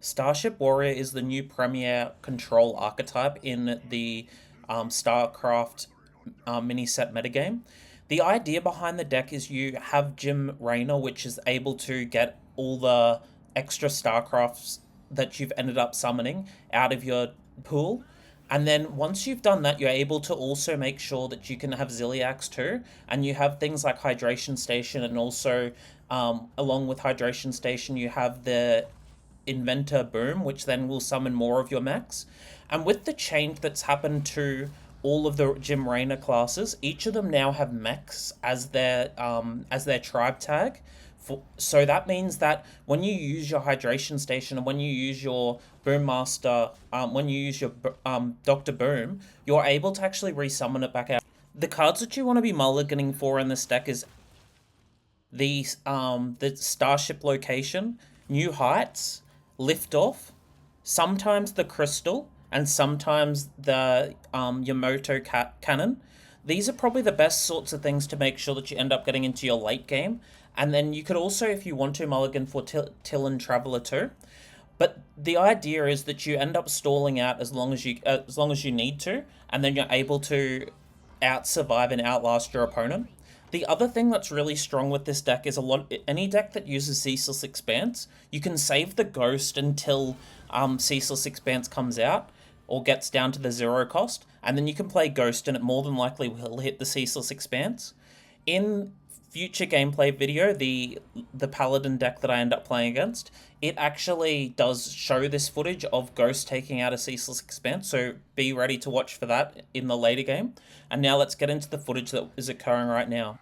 Starship Warrior is the new premier control archetype in the StarCraft mini set metagame. The idea behind the deck is you have Jim Raynor, which is able to get all the extra StarCrafts that you've ended up summoning out of your pool. And then once you've done that, you're able to also make sure that you can have Ziliax too. And you have things like Hydration Station, and also, along with Hydration Station, you have the Inventor Boom, which then will summon more of your mechs. And with the change that's happened to all of the Jim Raynor classes, each of them now have mechs as their tribe tag. So that means that when you use your hydration station and when you use your boom master, when you use your Doctor Boom, you're able to actually resummon it back out. The cards that you want to be mulliganing for in this deck is the Starship Location, New Heights, Liftoff, sometimes the Crystal, and sometimes the Yamoto Cannon. These are probably the best sorts of things to make sure that you end up getting into your late game. And then you could also, if you want to, mulligan for Tillen Traveler too. But the idea is that you end up stalling out as long as you need to, and then you're able to out survive and outlast your opponent. The other thing that's really strong with this deck is any deck that uses Ceaseless Expanse, you can save the Ghost until Ceaseless Expanse comes out or gets down to the 0 cost, and then you can play Ghost and it more than likely will hit the Ceaseless Expanse. In future gameplay video, the Paladin deck that I end up playing against, it actually does show this footage of Ghost taking out a Ceaseless Expanse, so be ready to watch for that in the later game. And now let's get into the footage that is occurring right now.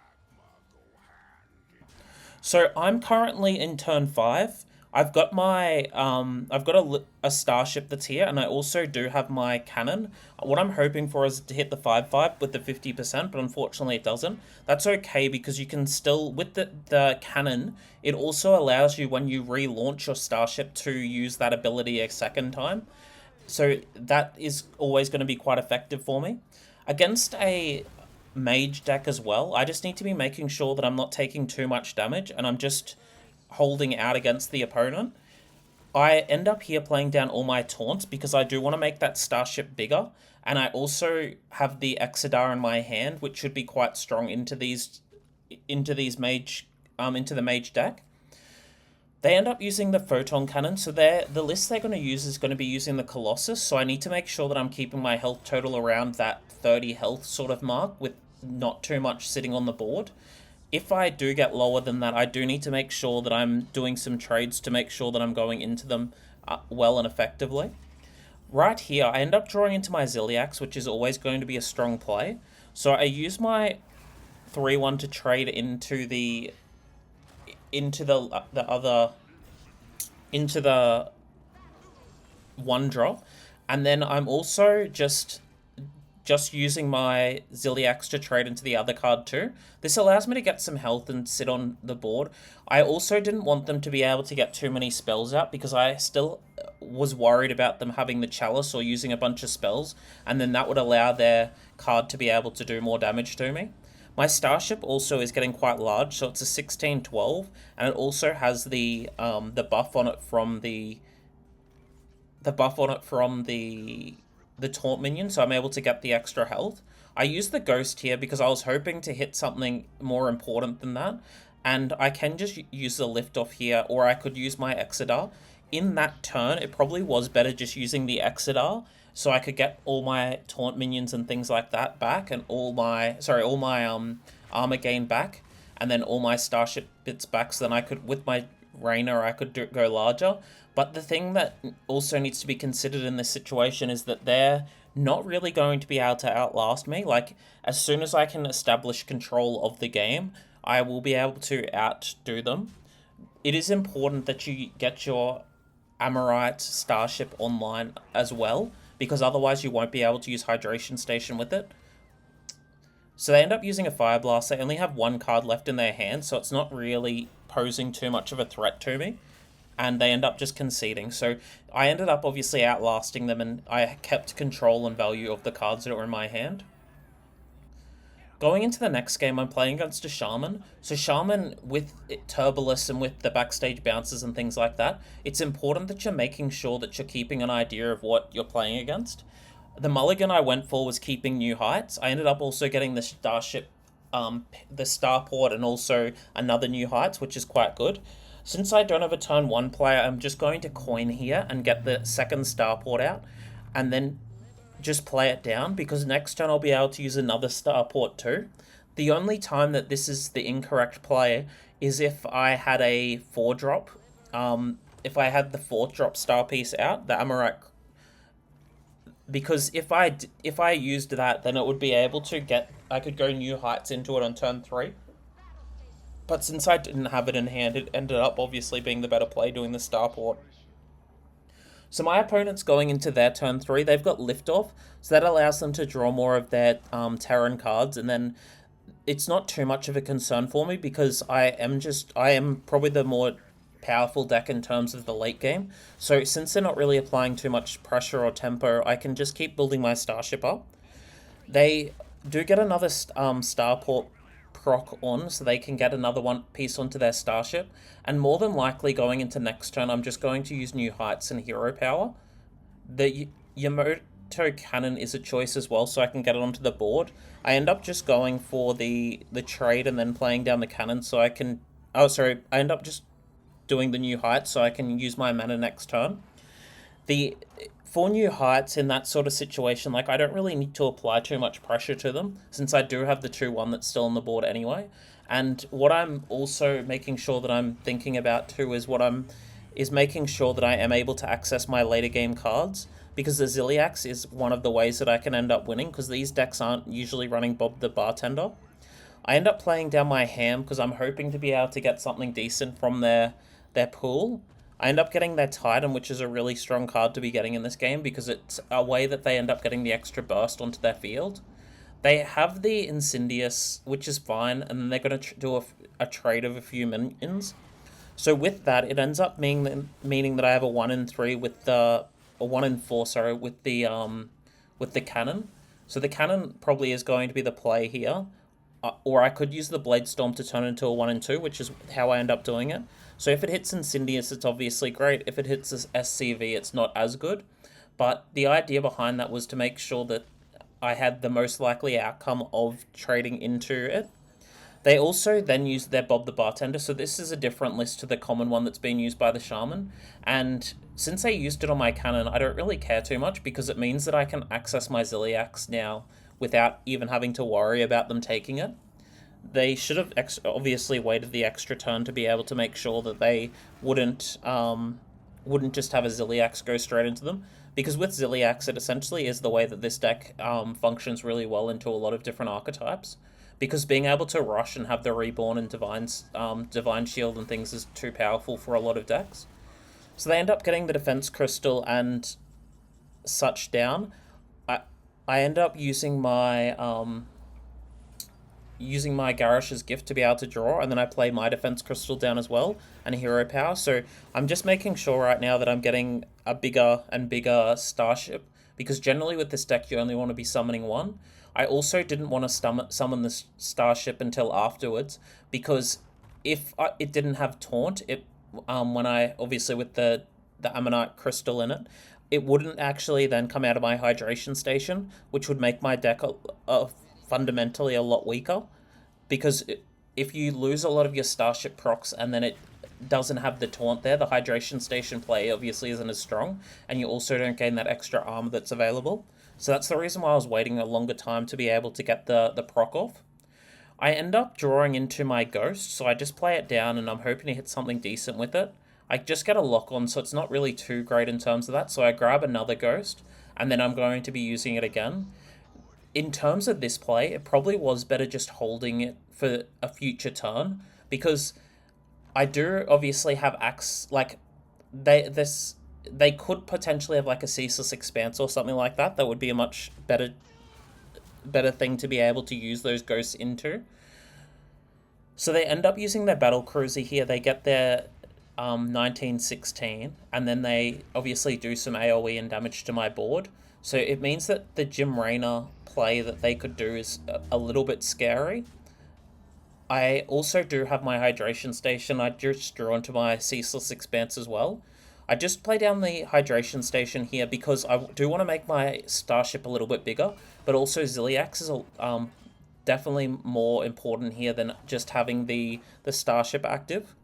So I'm currently in turn 5. I've got my I've got a starship that's here, and I also do have my cannon. What I'm hoping for is to hit the 5/5 with the 50%, but unfortunately it doesn't. That's okay because you can still, with the cannon, it also allows you when you relaunch your starship to use that ability a second time. So that is always going to be quite effective for me. Against a mage deck as well, I just need to be making sure that I'm not taking too much damage and I'm just holding out against the opponent. I end up here playing down all my taunts because I do want to make that starship bigger, and I also have the Exodar in my hand, which should be quite strong into the mage deck. They end up using the photon cannon, so the list they're going to use is going to be using the Colossus, so I need to make sure that I'm keeping my health total around that 30 health sort of mark with not too much sitting on the board. If I do get lower than that, I do need to make sure that I'm doing some trades to make sure that I'm going into them well and effectively. Right here, I end up drawing into my Ziliax, which is always going to be a strong play. So I use my 3/1 to trade into the one drop, and then I'm also just using my Ziliax to trade into the other card too. This allows me to get some health and sit on the board. I also didn't want them to be able to get too many spells out because I still was worried about them having the Chalice or using a bunch of spells, and then that would allow their card to be able to do more damage to me. My starship also is getting quite large, so it's a 16/12, and it also has the buff on it from the taunt minion, so I'm able to get the extra health. I used the ghost here because I was hoping to hit something more important than that, and I can just use the lift off here, or I could use my Exodar. In that turn, it probably was better just using the Exodar, so I could get all my taunt minions and things like that back, and all my armor gain back, and then all my starship bits back, so then I could, with my Raynor, I could go larger. But the thing that also needs to be considered in this situation is that they're not really going to be able to outlast me. Like, as soon as I can establish control of the game, I will be able to outdo them. It is important that you get your Amorite starship online as well, because otherwise you won't be able to use Hydration Station with it. So they end up using a Fire Blast. They only have one card left in their hand, so it's not really posing too much of a threat to me. And they end up just conceding. So I ended up obviously outlasting them, and I kept control and value of the cards that were in my hand. Going into the next game, I'm playing against a Shaman. So Shaman, with Turbolus and with the backstage bounces and things like that, it's important that you're making sure that you're keeping an idea of what you're playing against. The mulligan I went for was keeping new heights. I ended up also getting the Starship, the Starport, and also another new heights, which is quite good. Since I don't have a turn 1 player, I'm just going to coin here and get the second Starport out, and then just play it down, because next turn I'll be able to use another Starport too. The only time that this is the incorrect play is if I had a 4-drop. If I had the 4th drop star piece out, the Amarak, because if I used that, then it would be able to I could go new heights into it on turn 3. But since I didn't have it in hand, it ended up obviously being the better play doing the Starport. So my opponent's going into their turn 3. They've got Liftoff, so that allows them to draw more of their Terran cards, and then it's not too much of a concern for me because I am probably the more powerful deck in terms of the late game. So since they're not really applying too much pressure or tempo, I can just keep building my Starship up. They do get another Starport proc on, so they can get another one piece onto their Starship, and more than likely going into next turn I'm just going to use new heights and hero power. The Yamato cannon is a choice as well, so I can get it onto the board. I end up just going for the trade and then playing down the cannon, so I can I end up just doing the new heights so I can use my mana next turn. The 4 new heights in that sort of situation, like, I don't really need to apply too much pressure to them, since I do have the 2-1 that's still on the board anyway. And what I'm also making sure that I'm thinking about too is making sure that I am able to access my later game cards, because the Ziliax is one of the ways that I can end up winning, because these decks aren't usually running Bob the Bartender. I end up playing down my Ham because I'm hoping to be able to get something decent from their pool. I end up getting their Titan, which is a really strong card to be getting in this game because it's a way that they end up getting the extra burst onto their field. They have the Incendious, which is fine, and then they're going to do a trade of a few minions. So with that, it ends up meaning that I have a 1 in 3 with a 1 in 4, sorry, with the cannon. So the cannon probably is going to be the play here. Or I could use the Blade Storm to turn into a 1 in 2, which is how I end up doing it. So if it hits Incendious, it's obviously great. If it hits SCV, it's not as good. But the idea behind that was to make sure that I had the most likely outcome of trading into it. They also then used their Bob the Bartender, so this is a different list to the common one that's being used by the Shaman. And since they used it on my cannon, I don't really care too much because it means that I can access my Ziliax now without even having to worry about them taking it. They should have obviously waited the extra turn to be able to make sure that they wouldn't just have a Ziliax go straight into them. Because with Ziliax, it essentially is the way that this deck functions really well into a lot of different archetypes. Because being able to rush and have the Reborn and Divine Shield and things is too powerful for a lot of decks. So they end up getting the Defense Crystal and such down. I end up using my Garish's Gift to be able to draw, and then I play my Defense Crystal down as well, and Hero Power. So I'm just making sure right now that I'm getting a bigger and bigger Starship, because generally with this deck you only want to be summoning one. I also didn't want to summon the Starship until afterwards, because if it didn't have Taunt, when I, obviously with the Ammonite Crystal in it, it wouldn't actually then come out of my Hydration Station, which would make my deck fundamentally a lot weaker, because if you lose a lot of your Starship procs and then it doesn't have the Taunt there, the Hydration Station play obviously isn't as strong, and you also don't gain that extra armor that's available. So that's the reason why I was waiting a longer time to be able to get the proc off. I end up drawing into my Ghost, so I just play it down and I'm hoping to hit something decent with it. I just get a lock on, so it's not really too great in terms of that, so I grab another Ghost, and then I'm going to be using it again. In terms of this play, it probably was better just holding it for a future turn, because I do obviously have Axe, like, they could potentially have like a Ceaseless Expanse or something like that. That would be a much better thing to be able to use those Ghosts into. So they end up using their Battle Cruiser here. They get their 1916, and then they obviously do some AoE and damage to my board. So it means that the Jim Raynor play that they could do is a little bit scary. I also do have my hydration station. I just drew onto my Ceaseless Expanse as well. I just play down the hydration station here because I do want to make my starship a little bit bigger, but also Ziliax is definitely more important here than just having the starship active.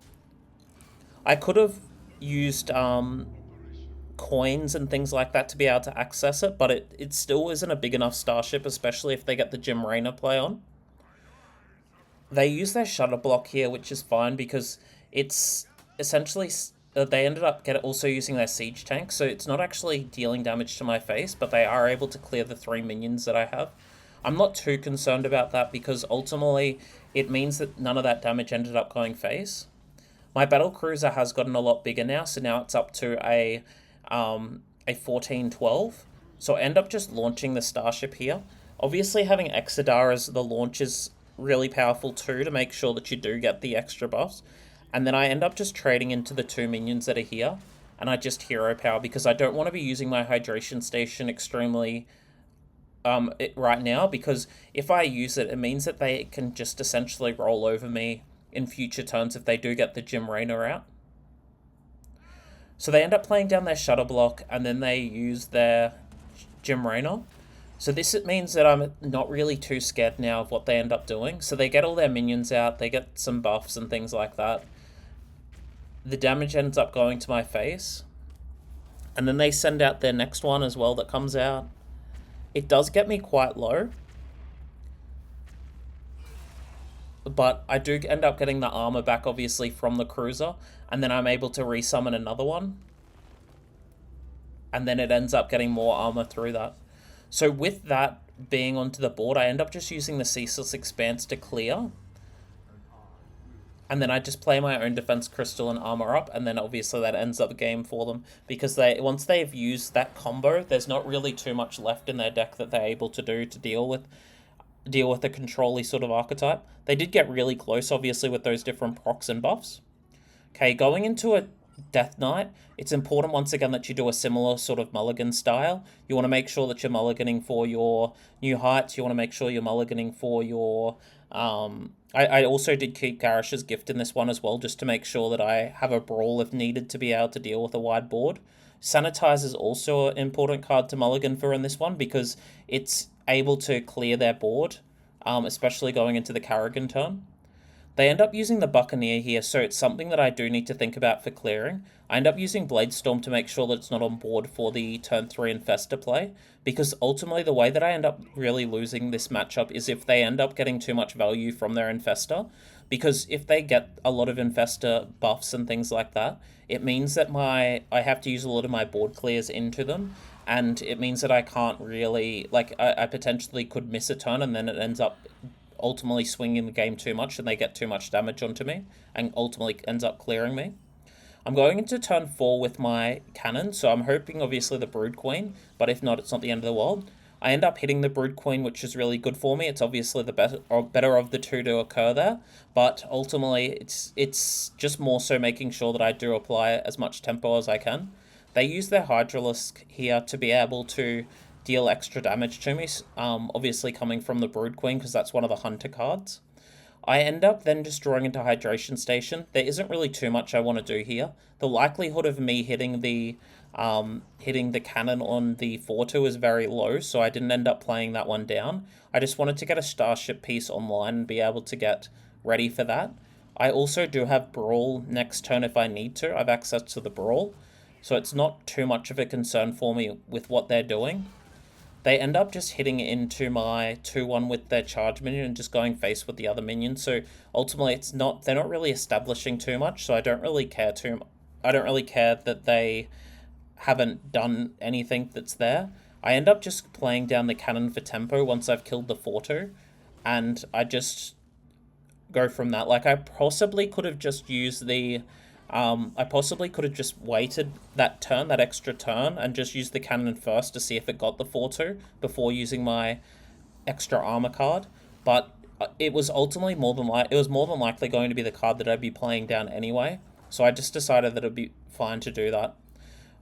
I could have used coins and things like that to be able to access it, but it still isn't a big enough starship, especially if they get the Jim Raynor play on. They use their shutter block here, which is fine because it's essentially they ended up also using their siege tank, so it's not actually dealing damage to my face, but they are able to clear the 3 minions that I have. I'm not too concerned about that because ultimately it means that none of that damage ended up going face. My battle cruiser has gotten a lot bigger now, so now it's up to a 1412. So I end up just launching the starship here. Obviously having Exodar as the launch is really powerful too to make sure that you do get the extra buffs. And then I end up just trading into the 2 minions that are here, and I just hero power because I don't want to be using my hydration station extremely right now, because if I use it, it means that they can just essentially roll over me in future turns if they do get the Jim Raynor out. So they end up playing down their shutter block, and then they use their Jim Raynor. So this means that I'm not really too scared now of what they end up doing. So they get all their minions out, they get some buffs and things like that. The damage ends up going to my face. And then they send out their next one as well that comes out. It does get me quite low, but I do end up getting the armor back, obviously, from the cruiser, and then I'm able to resummon another one, and then it ends up getting more armor through that. So with that being onto the board, I end up just using the Ceaseless Expanse to clear, and then I just play my own defense crystal and armor up, and then obviously that ends up the game for them, because once they've used that combo, there's not really too much left in their deck that they're able to do to deal with the control-y sort of archetype. They did get really close, obviously, with those different procs and buffs. Okay, going into a Death Knight, it's important once again that you do a similar sort of mulligan style. You want to make sure that you're mulliganing for your New Heights. You want to make sure you're mulliganing for your I also did keep Garish's Gift in this one as well, just to make sure that I have a brawl if needed to be able to deal with a wide board. Sanitize is also an important card to mulligan for in this one because it's able to clear their board, especially going into the Carrigan turn. They end up using the Buccaneer here, so it's something that I do need to think about for clearing. I end up using Bladestorm to make sure that it's not on board for the turn 3 Infestor play, because ultimately the way that I end up really losing this matchup is if they end up getting too much value from their Infestor, because if they get a lot of Infestor buffs and things like that, it means that I have to use a lot of my board clears into them, and it means that I can't really, I potentially could miss a turn, and then it ends up ultimately swinging the game too much and they get too much damage onto me and ultimately ends up clearing me. I'm going into turn 4 with my cannon, so I'm hoping obviously the Brood Queen, but if not, it's not the end of the world. I end up hitting the Brood Queen, which is really good for me. It's obviously the better of the two to occur there, but ultimately it's just more so making sure that I do apply as much tempo as I can. They use their Hydralisk here to be able to deal extra damage to me, obviously coming from the Brood Queen because that's one of the Hunter cards. I end up then just drawing into Hydration Station. There isn't really too much I want to do here. The likelihood of me hitting the cannon on the 4-2 is very low, so I didn't end up playing that one down. I just wanted to get a Starship piece online and be able to get ready for that. I also do have Brawl next turn if I need to. I have access to the Brawl, so it's not too much of a concern for me with what they're doing. They end up just hitting into my 2-1 with their charge minion and just going face with the other minion. So ultimately, they're not really establishing too much. So I don't really care that they haven't done anything that's there. I end up just playing down the cannon for tempo once I've killed the 4-2, and I just go from that. I possibly could have just used the I possibly could have just waited that extra turn, and just used the cannon first to see if it got the 4-2 before using my extra armor card. But it was ultimately more than likely going to be the card that I'd be playing down anyway. So I just decided that it'd be fine to do that.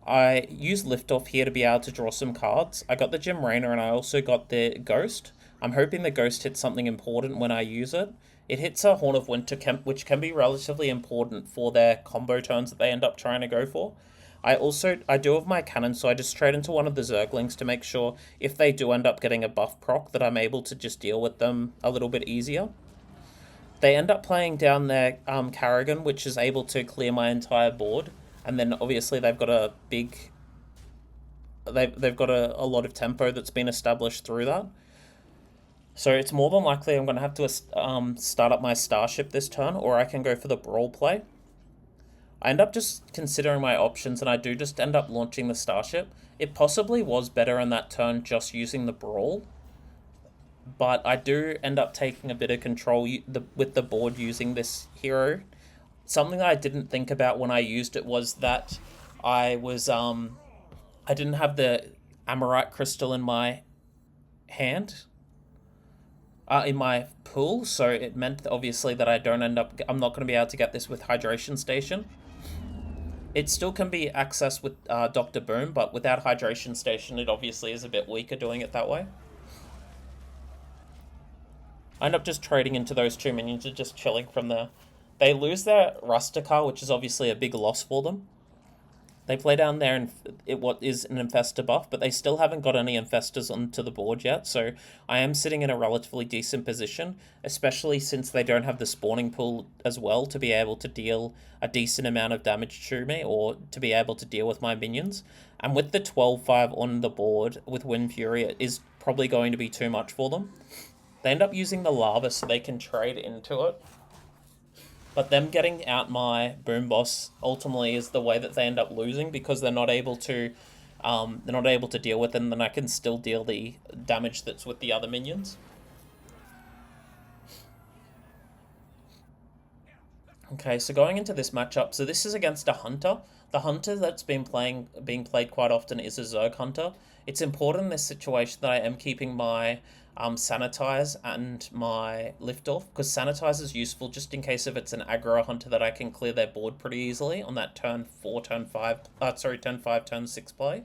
I use Liftoff here to be able to draw some cards. I got the Gem Rainer and I also got the Ghost. I'm hoping the Ghost hits something important when I use it. It hits a Horn of Winter, which can be relatively important for their combo turns that they end up trying to go for. I do have my cannon, so I just trade into one of the Zerglings to make sure if they do end up getting a buff proc that I'm able to just deal with them a little bit easier. They end up playing down their Karrigan, which is able to clear my entire board, and then obviously they've got a big, they've got a lot of tempo that's been established through that. So it's more than likely I'm going to have to start up my Starship this turn, or I can go for the Brawl play. I end up just considering my options, and I do just end up launching the Starship. It possibly was better in that turn just using the Brawl, but I do end up taking a bit of control with the board using this hero. Something that I didn't think about when I used it was that I didn't have the Amorite Crystal in my hand, in my pool, so it meant that obviously that I'm not going to be able to get this with Hydration Station. It still can be accessed with Dr. Boom, but without Hydration Station, it obviously is a bit weaker doing it that way. I end up just trading into those two minions and just chilling from there. They lose their Rustica, which is obviously a big loss for them. They play down there and what is an Infestor buff, but they still haven't got any Infestors onto the board yet, so I am sitting in a relatively decent position, especially since they don't have the spawning pool as well to be able to deal a decent amount of damage to me, or to be able to deal with my minions. And with the 12-5 on the board with Wind Fury, it is probably going to be too much for them. They end up using the Lava so they can trade into it. But them getting out my Boom Boss ultimately is the way that they end up losing, because they're not able to deal with it, and then I can still deal the damage that's with the other minions. Okay, so going into this matchup, so this is against a Hunter. The Hunter that's being played quite often is a Zerg Hunter. It's important in this situation that I am keeping my Sanitize and my Liftoff, because Sanitize is useful just in case if it's an aggro Hunter that I can clear their board pretty easily on that turn 4, turn 5, turn 5, turn 6 play.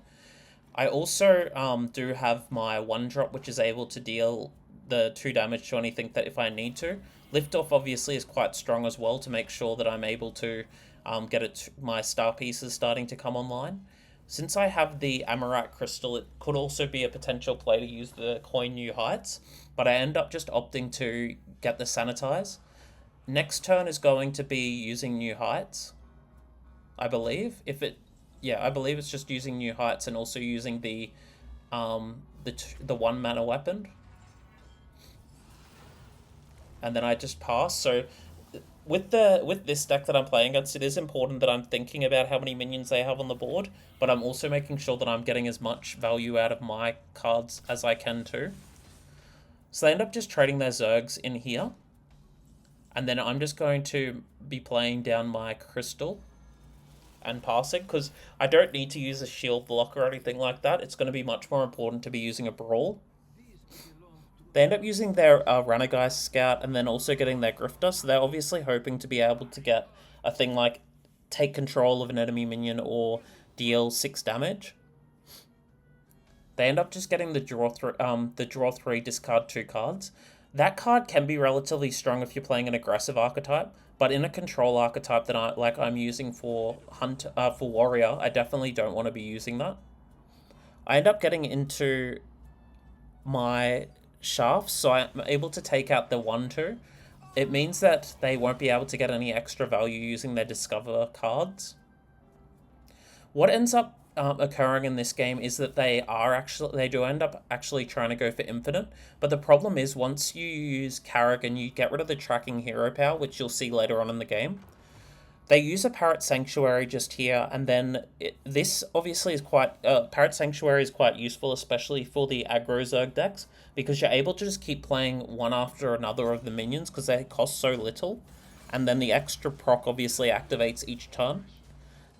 I also do have my 1-drop, which is able to deal the 2 damage to anything that if I need to. Liftoff obviously is quite strong as well to make sure that I'm able to get my star pieces starting to come online. Since I have the Amorite Crystal, it could also be a potential play to use the Coin New Heights, but I end up just opting to get the Sanitize. Next turn is going to be using New Heights, I believe. I believe it's just using New Heights and also using the 1 mana weapon. And then I just pass. So with this deck that I'm playing against, it is important that I'm thinking about how many minions they have on the board, but I'm also making sure that I'm getting as much value out of my cards as I can too. So they end up just trading their Zergs in here, and then I'm just going to be playing down my Crystal and passing, because I don't need to use a shield block or anything like that. It's going to be much more important to be using a Brawl. They end up using their Renegeist Scout and then also getting their Grifter, so they're obviously hoping to be able to get a thing like take control of an enemy minion or deal 6 damage. They end up just getting the draw 3, discard 2 cards. That card can be relatively strong if you're playing an aggressive archetype, but in a control archetype that I'm using for Warrior, I definitely don't want to be using that. I end up getting into my shafts, so I'm able to take out the 1-2. It means that they won't be able to get any extra value using their Discover cards. What ends up occurring in this game is that they do end up actually trying to go for infinite, but the problem is once you use Karrigan, you get rid of the tracking hero power, which you'll see later on in the game. They use a Parrot Sanctuary just here, and then this obviously is Parrot Sanctuary is quite useful, especially for the aggro Zerg decks, because you're able to just keep playing one after another of the minions because they cost so little, and then the extra proc obviously activates each turn.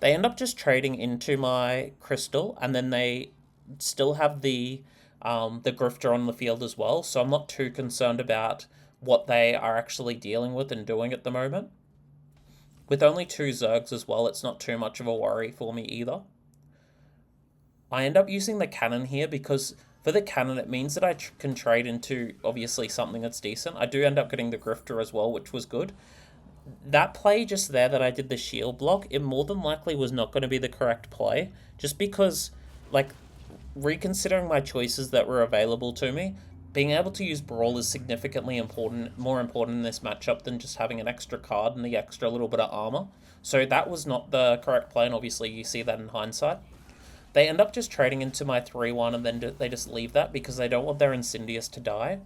They end up just trading into my Crystal, and then they still have the Grifter on the field as well, so I'm not too concerned about what they are actually dealing with and doing at the moment. With only 2 Zergs as well, it's not too much of a worry for me either. I end up using the cannon here because for the cannon, it means that I can trade into, obviously, something that's decent. I do end up getting the Grifter as well, which was good. That play just there that I did the shield block, it more than likely was not going to be the correct play, just because, like, reconsidering my choices that were available to me, being able to use Brawl is significantly more important in this matchup than just having an extra card and the extra little bit of armor. So that was not the correct play, and obviously you see that in hindsight. They end up just trading into my 3-1 and then they just leave that because they don't want their Incendious to die.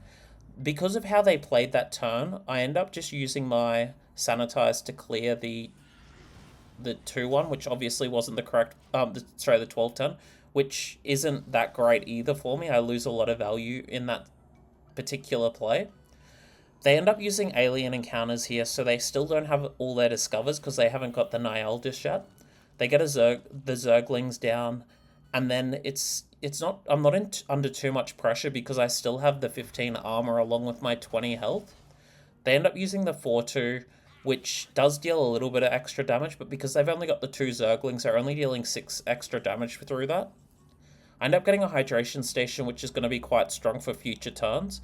Because of how they played that turn, I end up just using my Sanitize to clear the 2-1, which obviously wasn't the correct, the 12-turn, which isn't that great either for me. I lose a lot of value in that particular play. They end up using Alien Encounters here, so they still don't have all their Discovers because they haven't got the Niall just yet. They get the Zerglings down, and then I'm not under too much pressure because I still have the 15 armor along with my 20 health. They end up using the 4-2, which does deal a little bit of extra damage, but because they've only got the 2 Zerglings, they're only dealing 6 extra damage through that. I end up getting a Hydration Station, which is going to be quite strong for future turns.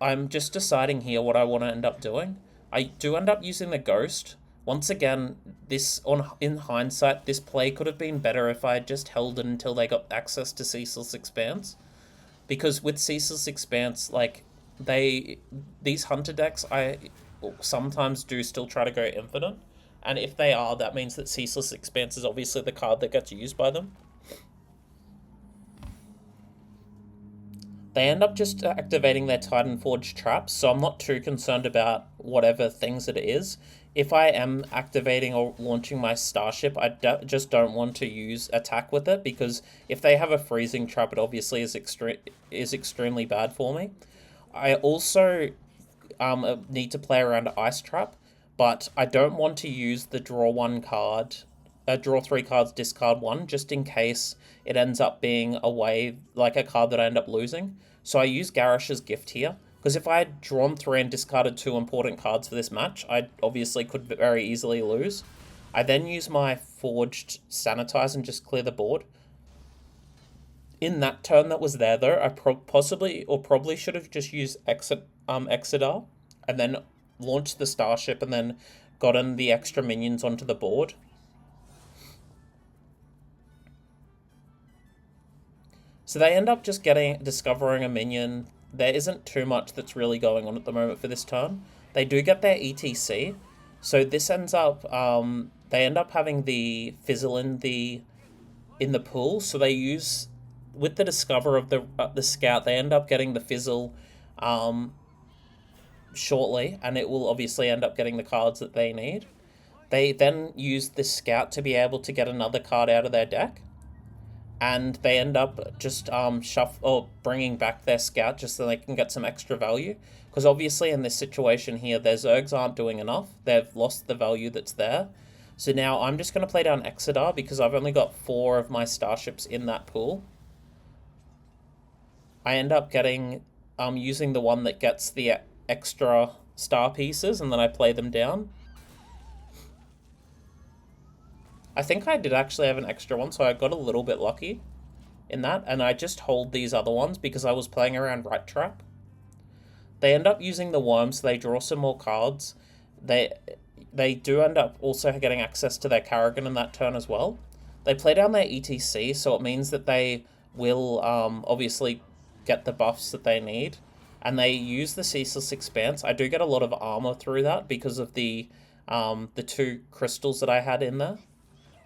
I'm just deciding here what I want to end up doing. I do end up using the Ghost. Once again, in hindsight, this play could have been better if I had just held it until they got access to Ceaseless Expanse. Because with Ceaseless Expanse, like, these Hunter decks, I sometimes do still try to go infinite. And if they are, that means that Ceaseless Expanse is obviously the card that gets used by them. They end up just activating their Titan Forge traps, so I'm not too concerned about whatever things it is. If I am activating or launching my Starship, I just don't want to use attack with it, because if they have a freezing trap, it obviously is extremely bad for me. I also need to play around Ice Trap, but I don't want to use the draw 3 cards, discard 1, just in case it ends up being a card that I end up losing. So I use Garish's Gift here, because if I had drawn 3 and discarded 2 important cards for this match, I obviously could very easily lose. I then use my Forged Sanitize and just clear the board. In that turn that was there, though, I probably should have just used Exodar, and then launched the Starship, and then gotten the extra minions onto the board. So they end up just discovering a minion. There isn't too much that's really going on at the moment for this turn. They do get their ETC, so this ends up they end up having the Fizzle in the pool. So they use, with the discover of the scout, they end up getting the Fizzle shortly, and it will obviously end up getting the cards that they need. They then use the scout to be able to get another card out of their deck. And they end up just bringing back their scout just so they can get some extra value. Because obviously in this situation here, their Zergs aren't doing enough. They've lost the value that's there. So now I'm just going to play down Exodar because I've only got 4 of my Starships in that pool. I end up using the one that gets the extra star pieces, and then I play them down. I think I did actually have an extra one, so I got a little bit lucky in that, and I just hold these other ones because I was playing around Rat Trap. They end up using the worm, so they draw some more cards. They do end up also getting access to their Karrigan in that turn as well. They play down their ETC, so it means that they will obviously get the buffs that they need, and they use the Ceaseless Expanse. I do get a lot of armor through that because of the 2 crystals that I had in there.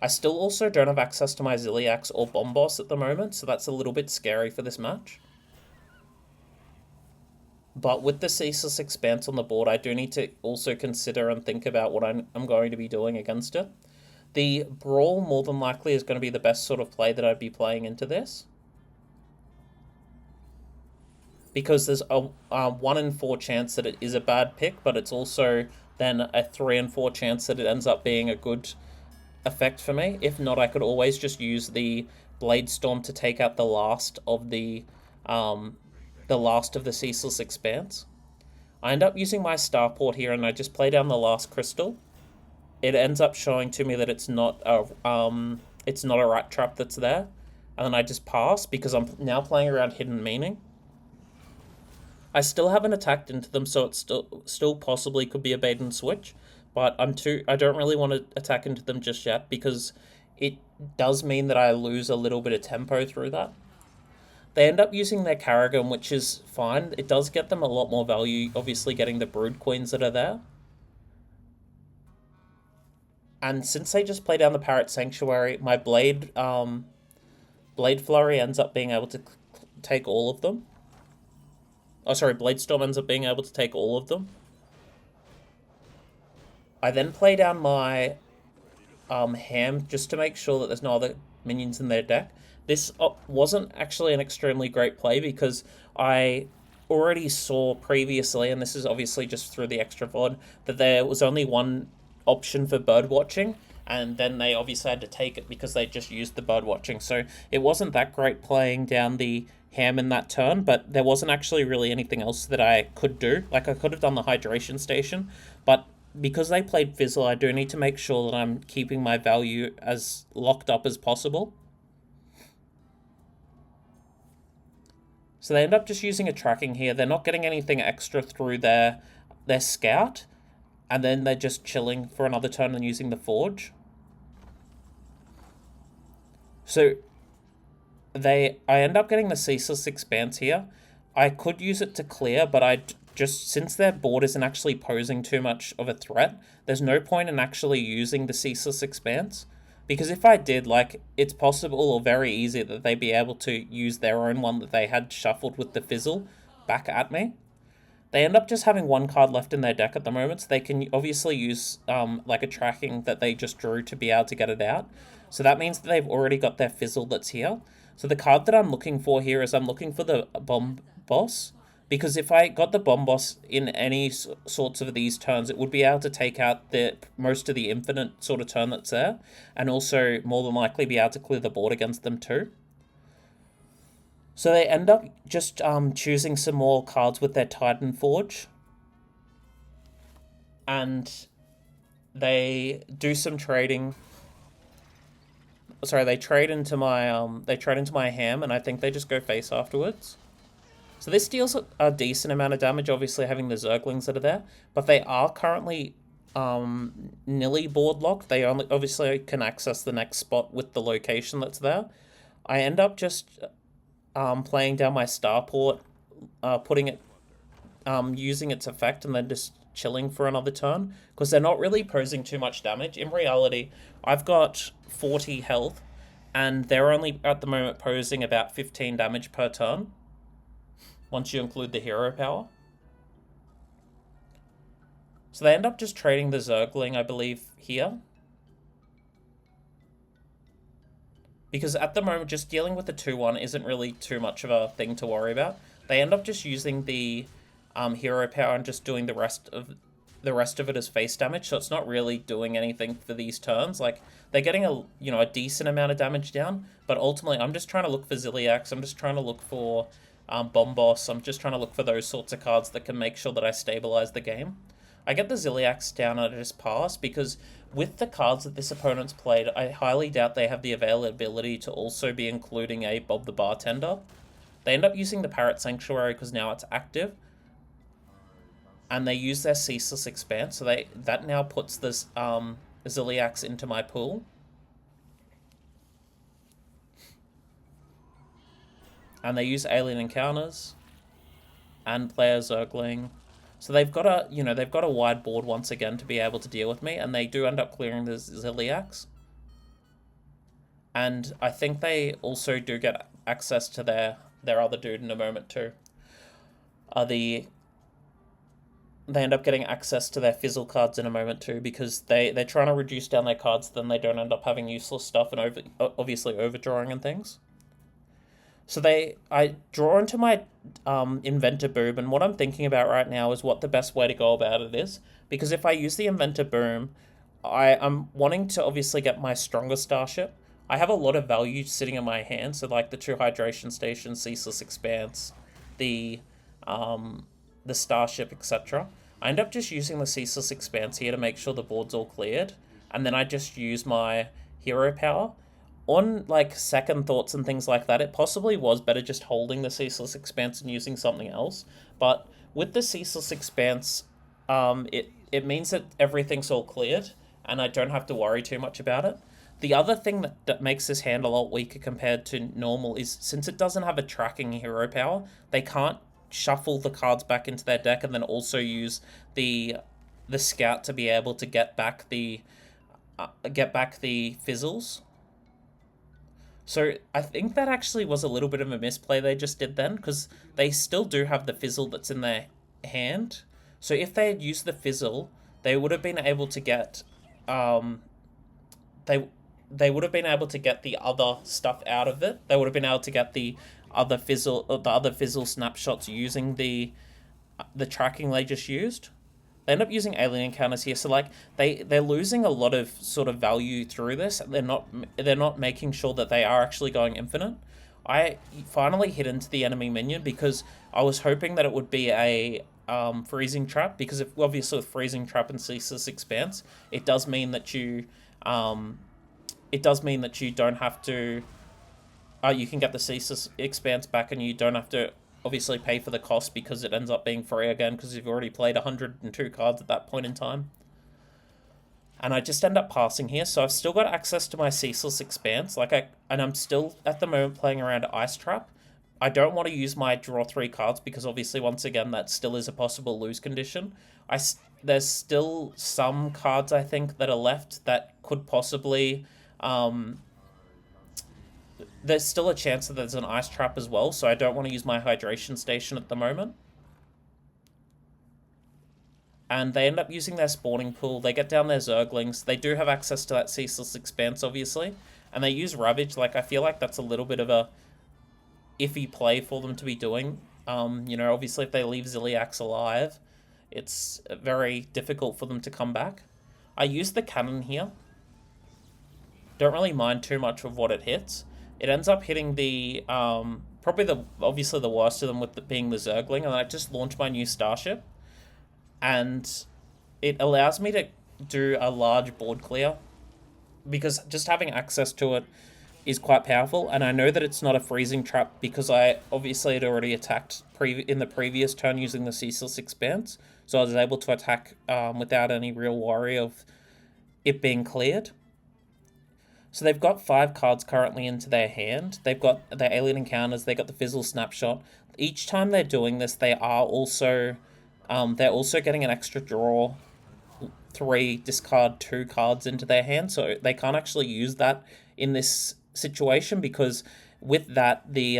I still also don't have access to my Ziliax or Bombos at the moment, so that's a little bit scary for this match. But with the Ceaseless Expanse on the board, I do need to also consider and think about what I'm going to be doing against it. The Brawl more than likely is going to be the best sort of play that I'd be playing into this. Because there's a 1 in 4 chance that it is a bad pick, but it's also then a 3 in 4 chance that it ends up being a good effect for me. If not, I could always just use the Blade Storm to take out the last of the Ceaseless Expanse. I end up using my starport here, and I just play down the last crystal. It ends up showing to me that it's not a rat trap that's there, and then I just pass because I'm now playing around hidden meaning. I still haven't attacked into them, so it still possibly could be a bait and switch, but I don't really want to attack into them just yet because it does mean that I lose a little bit of tempo through that. They end up using their Carrigan, which is fine. It does get them a lot more value, obviously getting the Brood Queens that are there. And since they just play down the Parrot Sanctuary, my Blade Flurry ends up being able to take all of them. Oh, sorry, Bladestorm ends up being able to take all of them. I then play down my Ham just to make sure that there's no other minions in their deck. This wasn't actually an extremely great play because I already saw previously, and this is obviously just through the extra VOD, that there was only one option for bird watching, and then they obviously had to take it because they just used the bird watching. So it wasn't that great playing down the Ham in that turn, but there wasn't actually really anything else that I could do. Like, I could have done the hydration station, but because they played Fizzle, I do need to make sure that I'm keeping my value as locked up as possible. So they end up just using a tracking here. They're not getting anything extra through their scout, and then they're just chilling for another turn and using the forge. So I end up getting the Ceaseless Expanse here. I could use it to clear, but since their board isn't actually posing too much of a threat, there's no point in actually using the Ceaseless Expanse. Because if I did, like, it's possible or very easy that they'd be able to use their own one that they had shuffled with the Fizzle back at me. They end up just having one card left in their deck at the moment, so they can obviously use like a tracking that they just drew to be able to get it out. So that means that they've already got their Fizzle that's here. So the card that I'm looking for here is I'm looking for the Bomb Boss, because if I got the Bomb Boss in any sorts of these turns, it would be able to take out most of the infinite sort of turn that's there, and also more than likely be able to clear the board against them too. So they end up just choosing some more cards with their Titan Forge, and they do some trading. Sorry, they trade into my Ham, and I think they just go face afterwards. So this deals a decent amount of damage, obviously having the Zerglings that are there, but they are currently nearly board locked. They only obviously can access the next spot with the location that's there. I end up just playing down my Starport, putting it, using its effect, and then just chilling for another turn, because they're not really posing too much damage. In reality, I've got 40 health, and they're only at the moment posing about 15 damage per turn, once you include the hero power. So they end up just trading the Zergling, I believe, here. Because at the moment, just dealing with the 2-1 isn't really too much of a thing to worry about. They end up just using the hero power and just doing the rest of it as face damage, so it's not really doing anything for these turns. Like, they're getting a decent amount of damage down, but ultimately I'm just trying to look for Ziliax, I'm just trying to look for Bomb Boss, I'm just trying to look for those sorts of cards that can make sure that I stabilize the game. I get the Ziliax down and I just pass, because with the cards that this opponent's played, I highly doubt they have the availability to also be including a Bob the Bartender. They end up using the Parrot Sanctuary because now it's active, and they use their Ceaseless Expanse, so that now puts this Ziliax into my pool. And they use Alien Encounters and play a Zergling. So they've got a wide board once again to be able to deal with me, and they do end up clearing the Ziliax. And I think they also do get access to their other dude in a moment too. They end up getting access to their Fizzle cards in a moment too, because they're trying to reduce down their cards, then they don't end up having useless stuff and obviously overdrawing and things. So I draw into my Inventor Boom, and what I'm thinking about right now is what the best way to go about it is. Because if I use the Inventor Boom, I'm wanting to obviously get my stronger Starship. I have a lot of value sitting in my hand, so like the 2 Hydration Stations, Ceaseless Expanse, the the Starship, etc. I end up just using the Ceaseless Expanse here to make sure the board's all cleared, and then I just use my hero power. On like second thoughts and things like that, it possibly was better just holding the Ceaseless Expanse and using something else. But with the Ceaseless Expanse, it means that everything's all cleared, and I don't have to worry too much about it. The other thing that makes this hand a lot weaker compared to normal is since it doesn't have a tracking hero power, they can't shuffle the cards back into their deck and then also use the scout to be able to get back the fizzles. So I think that actually was a little bit of a misplay they just did then, because they still do have the fizzle that's in their hand. So if they had used the fizzle, they would have been able to get they would have been able to get the other stuff out of it. They would have been able to get the other fizzle snapshots using the tracking they just used. They end up using alien encounters here, so like they're losing a lot of sort of value through this. They're not making sure that they are actually going infinite. I finally hit into the enemy minion because I was hoping that it would be a freezing trap, because if obviously with freezing trap and Ceaseless Expanse, it does mean that you don't have to. You can get the Ceaseless Expanse back, and you don't have to obviously pay for the cost because it ends up being free again because you've already played 102 cards at that point in time. And I just end up passing here, so I've still got access to my Ceaseless Expanse. And I'm still at the moment playing around Ice Trap. I don't want to use my draw 3 cards because obviously once again that still is a possible lose condition. There's still some cards I think that are left that could possibly. There's still a chance that there's an Ice Trap as well, so I don't want to use my Hydration Station at the moment. And they end up using their spawning pool. They get down their Zerglings. They do have access to that Ceaseless Expanse, obviously. And they use Ravage. I feel like that's a little bit of a iffy play for them to be doing. Obviously if they leave Ziliax alive, it's very difficult for them to come back. I use the cannon here. Don't really mind too much of what it hits. It ends up hitting the obviously the worst of them with being the Zergling, and I just launch my new Starship, and it allows me to do a large board clear because just having access to it is quite powerful. And I know that it's not a freezing trap because I obviously had already attacked in the previous turn using the Ceaseless Expanse, so I was able to attack without any real worry of it being cleared. So they've got 5 cards currently into their hand. They've got their alien encounters. They got the fizzle snapshot. Each time they're doing this, they're also getting an extra draw 3, discard 2 cards into their hand. So they can't actually use that in this situation because with that the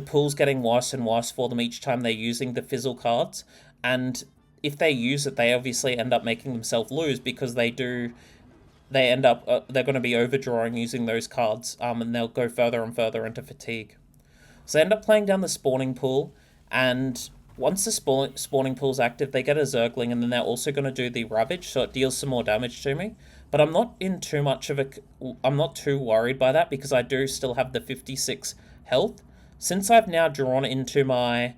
pool's getting worse and worse for them each time they're using the fizzle cards, and if they use it, they obviously end up making themselves lose because they're going to be overdrawing using those cards, and they'll go further and further into fatigue. So they end up playing down the spawning pool, and once the spawning pool's active, they get a Zergling, and then they're also going to do the Ravage, so it deals some more damage to me. But I'm not too worried by that because I do still have the 56 health. Since I've now drawn into my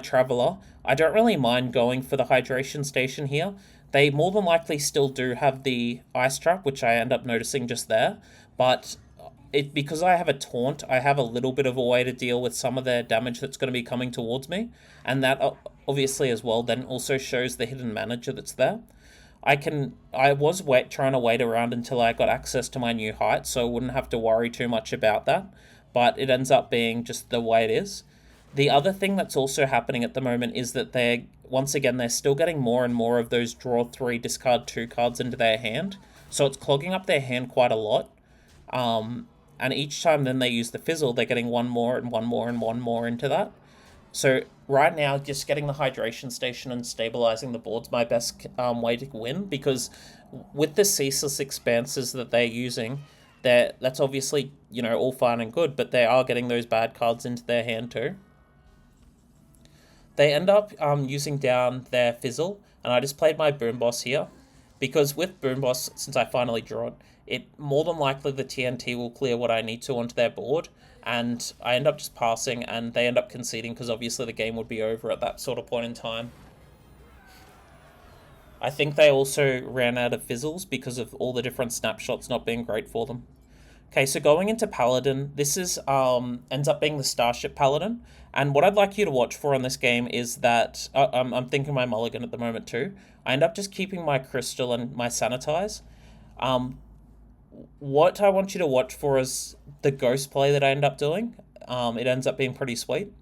Traveler, I don't really mind going for the Hydration Station here. They more than likely still do have the Ice Trap, which I end up noticing just there, but because I have a Taunt, I have a little bit of a way to deal with some of their damage that's going to be coming towards me, and that obviously as well then also shows the hidden manager that's there. I was trying to wait around until I got access to my new height, so I wouldn't have to worry too much about that, but it ends up being just the way it is. The other thing that's also happening at the moment is that they're still getting more and more of those draw 3, discard 2 cards into their hand. So it's clogging up their hand quite a lot. And each time then they use the fizzle, they're getting one more and one more and one more into that. So right now, just getting the Hydration Station and stabilizing the board's my best way to win, because with the Ceaseless Expanses that they're using, that's obviously, all fine and good, but they are getting those bad cards into their hand too. They end up using down their fizzle, and I just played my Boom Boss here. because with Boom Boss, since I finally draw it, it more than likely the TNT will clear what I need to onto their board, and I end up just passing, and they end up conceding because obviously the game would be over at that sort of point in time. I think they also ran out of fizzles because of all the different snapshots not being great for them. Okay, so going into Paladin, this is ends up being the Starship Paladin, and what I'd like you to watch for in this game is that I'm thinking my Mulligan at the moment too. I end up just keeping my Crystal and my Sanitize. Um, what I want you to watch for is the Ghost play that I end up doing. It ends up being pretty sweet.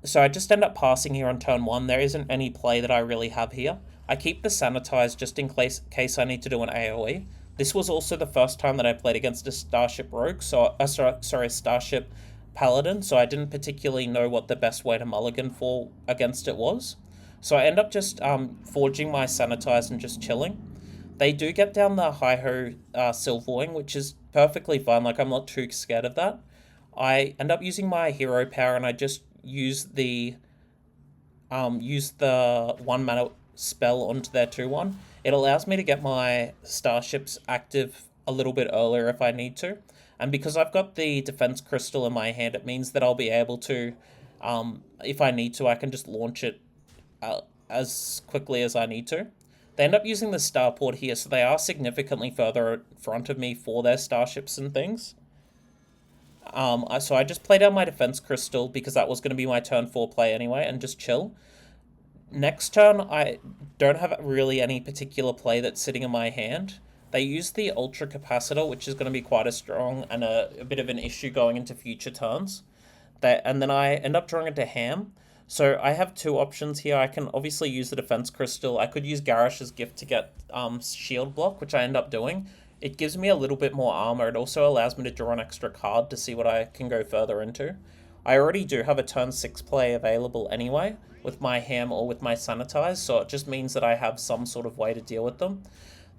So I just end up passing here on turn 1. There isn't any play that I really have here. I keep the Sanitize just in case I need to do an AoE. This was also the first time that I played against a Starship Rogue, so Starship Paladin, so I didn't particularly know what the best way to mulligan for against it was. So I end up just forging my Sanitize and just chilling. They do get down the Hi-Ho Silverwing, which is perfectly fine, like I'm not too scared of that. I end up using my hero power and I just use the 1 mana spell onto their 2/1. It allows me to get my starships active a little bit earlier if I need to. And because I've got the defense crystal in my hand, it means that I'll be able to, if I need to, I can just launch it as quickly as I need to. They end up using the starport here, so they are significantly further in front of me for their starships and things. So I just play down my defense crystal because that was going to be my turn 4 play anyway, and just chill. Next turn, I don't have really any particular play that's sitting in my hand. They use the Ultra Capacitor, which is going to be quite a strong and a bit of an issue going into future turns. And then I end up drawing into Ham. So I have two options here. I can obviously use the Defense Crystal. I could use Garish's Gift to get Shield Block, which I end up doing. It gives me a little bit more armor. It also allows me to draw an extra card to see what I can go further into. I already do have a turn 6 play available anyway, with my Ham or with my Sanitize, so it just means that I have some sort of way to deal with them.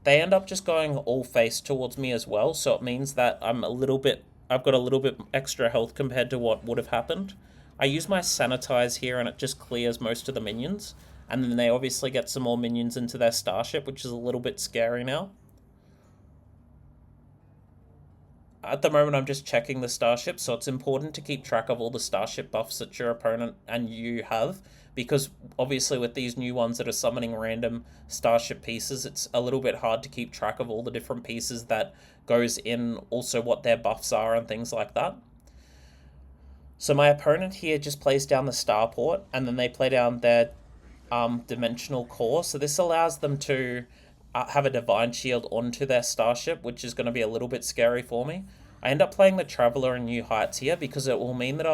They end up just going all face towards me as well, so it means that I've got a little bit extra health compared to what would have happened. I use my Sanitize here and it just clears most of the minions, and then they obviously get some more minions into their starship, which is a little bit scary now. At the moment, I'm just checking the starship, so it's important to keep track of all the starship buffs that your opponent and you have, because obviously with these new ones that are summoning random starship pieces, it's a little bit hard to keep track of all the different pieces that goes in, also what their buffs are and things like that. So my opponent here just plays down the starport, and then they play down their dimensional core, so this allows them to have a Divine Shield onto their starship, which is going to be a little bit scary for me. I end up playing the Traveler in New Heights here because it will mean that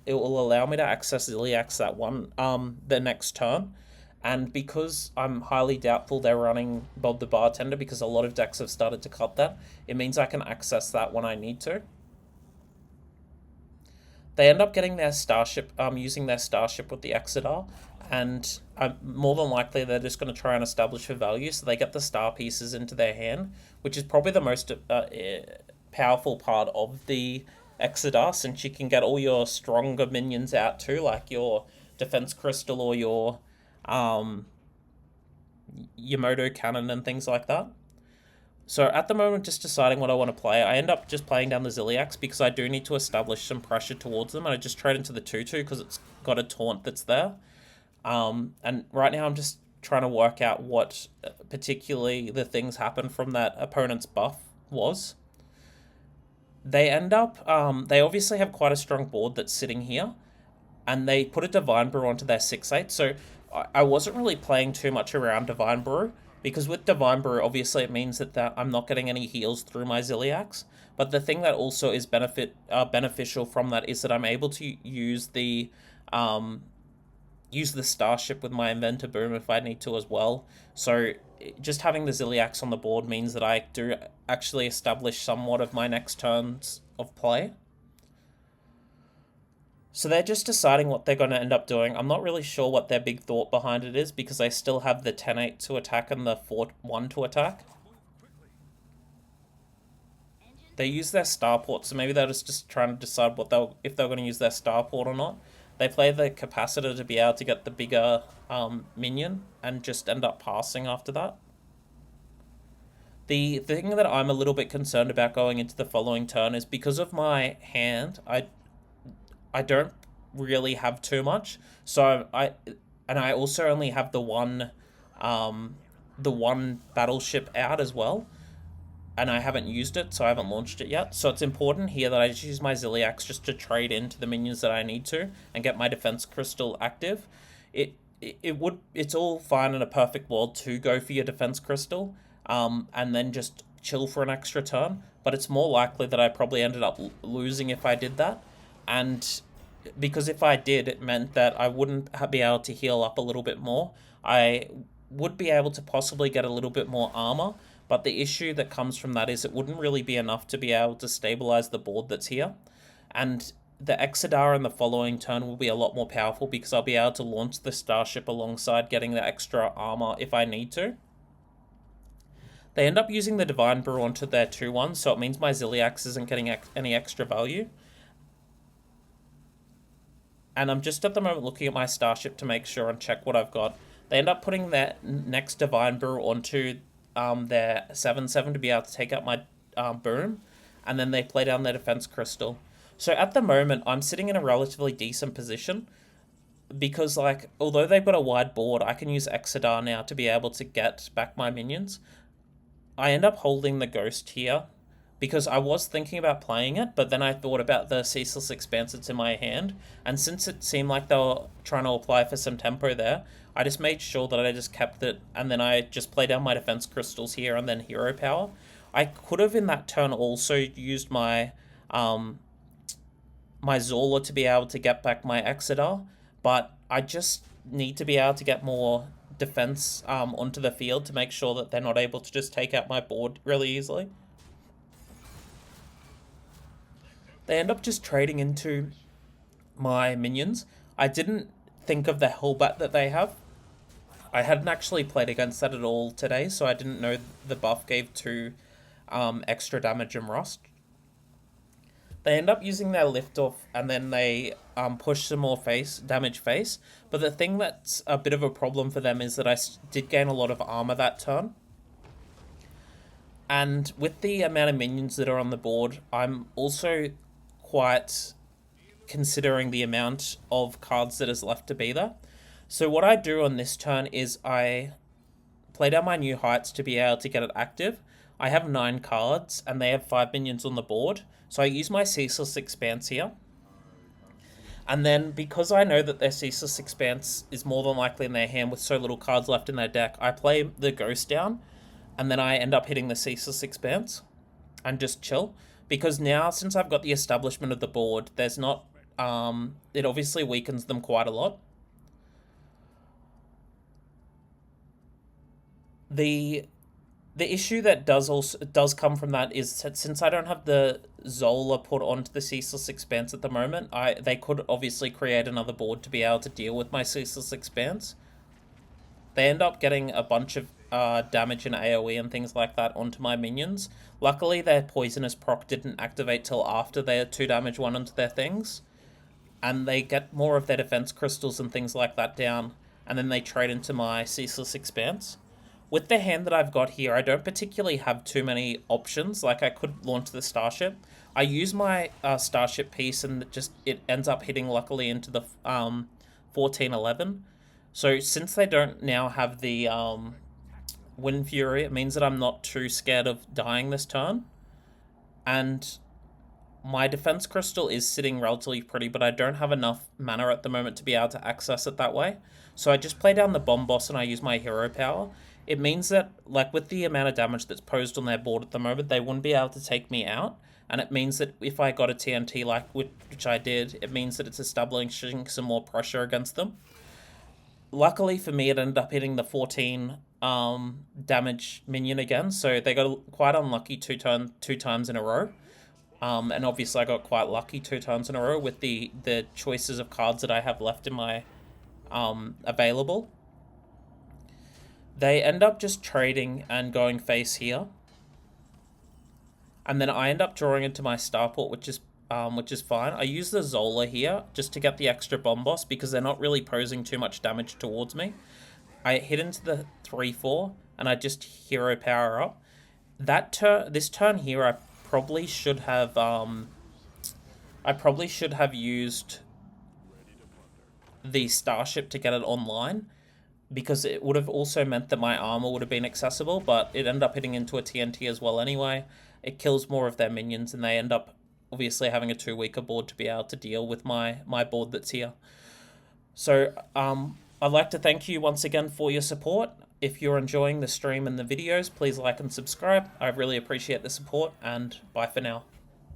it will allow me to access Ziliax the next turn. And because I'm highly doubtful they're running Bob the Bartender, because a lot of decks have started to cut that, it means I can access that when I need to. They end up getting their starship, using their starship with the Exeter, and more than likely they're just going to try and establish a value, so they get the star pieces into their hand, which is probably the most powerful part of the Exeter, since you can get all your stronger minions out too, like your Defense Crystal or your Yamato Cannon and things like that. So at the moment, just deciding what I want to play, I end up just playing down the Ziliax because I do need to establish some pressure towards them, and I just trade into the 2/2 because it's got a taunt that's there. And right now I'm just trying to work out what particularly the things happen from that opponent's buff was. They end up, they obviously have quite a strong board that's sitting here, and they put a Divine Brew onto their 6/8, so I wasn't really playing too much around Divine Brew, because with Divine Brew, obviously it means that I'm not getting any heals through my Ziliax, but the thing that also is beneficial from that is that I'm able to use the starship with my Inventor Boom if I need to as well. So just having the Ziliax on the board means that I do actually establish somewhat of my next turns of play. So they're just deciding what they're going to end up doing. I'm not really sure what their big thought behind it is, because they still have the 10-8 to attack and the 4-1 to attack. They use their starport, so maybe they're just trying to decide if they're going to use their starport or not. They play the capacitor to be able to get the bigger minion and just end up passing after that. The thing that I'm a little bit concerned about going into the following turn is because of my hand, I don't really have too much. So I also only have the one battleship out as well, and I haven't used it, so I haven't launched it yet. So it's important here that I just use my Ziliax just to trade into the minions that I need to and get my defense crystal active. It's all fine in a perfect world to go for your defense crystal, and then just chill for an extra turn. But it's more likely that I probably ended up losing if I did that, and because if I did, it meant that I wouldn't be able to heal up a little bit more. I would be able to possibly get a little bit more armor, but the issue that comes from that is it wouldn't really be enough to be able to stabilize the board that's here. And the Exodar in the following turn will be a lot more powerful because I'll be able to launch the Starship alongside getting the extra armor if I need to. They end up using the Divine Brew onto their 2-1, so it means my Ziliax isn't getting any extra value. And I'm just at the moment looking at my Starship to make sure and check what I've got. They end up putting their next Divine Brew onto their 7/7 to be able to take out my boom, and then they play down their defense crystal. So at the moment, I'm sitting in a relatively decent position because, like, although they've got a wide board, I can use Exodar now to be able to get back my minions. I end up holding the Ghost here because I was thinking about playing it, but then I thought about the Ceaseless Expanse that's in my hand, and since it seemed like they were trying to apply for some tempo there, I just made sure that I just kept it, and then I just play down my defense crystals here and then hero power. I could have in that turn also used my my Zola to be able to get back my Exeter, but I just need to be able to get more defense onto the field to make sure that they're not able to just take out my board really easily. They end up just trading into my minions. I didn't think of the Hellbat that they have. I hadn't actually played against that at all today, so I didn't know the buff gave 2 extra damage and rust. They end up using their liftoff, and then they push some more damage face. But the thing that's a bit of a problem for them is that I did gain a lot of armor that turn. And with the amount of minions that are on the board, I'm also quite considering the amount of cards that is left to be there. So what I do on this turn is I play down my New Heights to be able to get it active. I have 9 cards and they have 5 minions on the board, so I use my Ceaseless Expanse here. And then because I know that their Ceaseless Expanse is more than likely in their hand with so little cards left in their deck, I play the Ghost down, and then I end up hitting the Ceaseless Expanse and just chill. Because now, since I've got the establishment of the board, there's not... it obviously weakens them quite a lot. The issue that does come from that is that since I don't have the Zola put onto the Ceaseless Expanse at the moment, they could obviously create another board to be able to deal with my Ceaseless Expanse. They end up getting a bunch of damage and AoE and things like that onto my minions. Luckily, their Poisonous proc didn't activate till after their 2 damage 1 onto their things, and they get more of their defense crystals and things like that down, and then they trade into my Ceaseless Expanse. With the hand that I've got here, I don't particularly have too many options. Like, I could launch the Starship. I use my Starship piece, and it ends up hitting, luckily, into the 14-11. So, since they don't now have the Wind Fury, it means that I'm not too scared of dying this turn. And my defense crystal is sitting relatively pretty, but I don't have enough mana at the moment to be able to access it that way. So I just play down the Bomb Boss and I use my hero power. It means that, like, with the amount of damage that's posed on their board at the moment, they wouldn't be able to take me out. And it means that if I got a TNT, which I did, it means that it's establishing some more pressure against them. Luckily for me, it ended up hitting the 14 damage minion again, so they got quite unlucky two times in a row. And obviously I got quite lucky 2 turns in a row with the choices of cards that I have left in my available. They end up just trading and going face here. And then I end up drawing into my Starport, which is fine. I use the Zola here just to get the extra Bomb Boss because they're not really posing too much damage towards me. I hit into the 3-4 and I just hero power up. This turn here, I probably should have used the Starship to get it online, because it would have also meant that my armor would have been accessible, but it ended up hitting into a TNT as well anyway. It kills more of their minions, and they end up obviously having a 2 weaker board to be able to deal with my board that's here. So I'd like to thank you once again for your support. If you're enjoying the stream and the videos, please like and subscribe. I really appreciate the support, and bye for now.